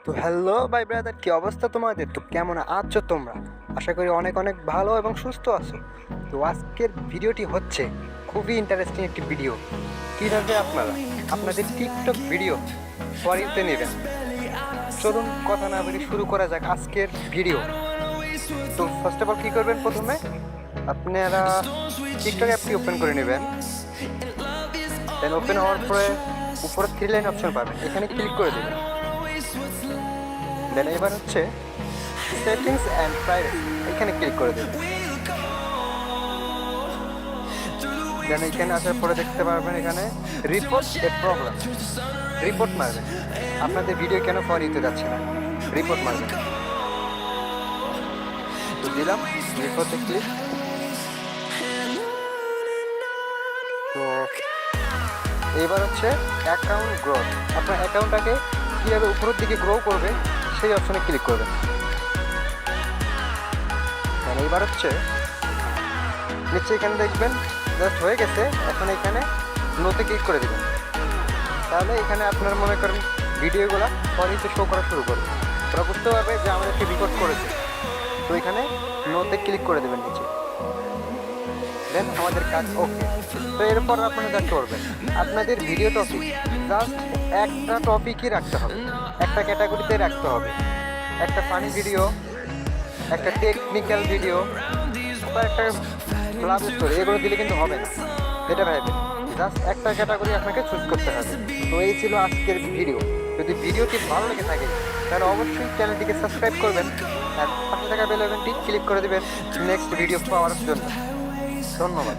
তো হ্যালো ভাই ব্রাদার, কি অবস্থা তোমাদের? তো কেমন আছো তোমরা? আশা করি অনেক অনেক ভালো এবং সুস্থ আছো। তো আজকের ভিডিওটি হচ্ছে খুবই ইন্টারেস্টিং একটি ভিডিও। কীভাবে আপনারা আপনাদের টিকটক ভিডিও ফরিতে নেবেন। চলুন কথা না বলে শুরু করা যাক আজকের ভিডিও। তো ফার্স্ট অফ অল কী করবেন, প্রথমে আপনারা টিকটক অ্যাপটি ওপেন করে নেবেন। দেন ওপেন হওয়ার পরে উপরে 3 লাইন অপশন পাবেন, এখানে ক্লিক করে দেবেন। দেন এবার হচ্ছে সেটিংস অ্যান্ড প্রাইভেসি, এখানে ক্লিক করে দেবেন। দেন এখানে আসার পরে দেখতে পারবেন এখানে রিপোর্ট এ প্রবলেম, রিপোর্ট মারবেন। আপনাদের ভিডিও কেন ফর নিতে যাচ্ছে না, রিপোর্ট মারবেন। তো দিলাম রিপোর্টে ক্লিক। তো এবার হচ্ছে অ্যাকাউন্ট গ্রোথ, আপনার অ্যাকাউন্টটাকে কীভাবে উপরের দিকে গ্রো করবে সেই অপশনে ক্লিক করবেন। মানে এবার হচ্ছে নিচে এখানে দেখবেন জাস্ট হয়ে গেছে, এখন এখানে নোতে ক্লিক করে দেবেন। তাহলে এখানে আপনার মনে করেন ভিডিওগুলো ফরিতে শো করা শুরু করবে, ওরা বুঝতে পারবে যে আমাদেরকে রেকর্ড করেছে। তো এখানে নোতে ক্লিক করে দেবেন নিচে। দেন আমাদের কাজ ওকে। তো এরপর আপনারা যা করবেন, আপনাদের ভিডিও টপিক জাস্ট একটা টপিকই রাখতে হবে, একটা ক্যাটাগরিতে রাখতে হবে। একটা ফানি ভিডিও, একটা টেকনিক্যাল ভিডিও বা একটা লাভ স্টোরি, এগুলো দিলে কিন্তু হবে না, এটা ভাববেন। জাস্ট একটা ক্যাটাগরি আপনাকে চুজ করতে হবে। তো এই ছিল আজকের ভিডিও। যদি ভিডিওটি ভালো লেগে থাকে তাহলে অবশ্যই চ্যানেলটিকে সাবস্ক্রাইব করবেন আর পাশে থাকা বেল আইকনটি ক্লিক করে দেবেন নেক্সট ভিডিও পাওয়ার জন্য। ধন্যবাদ।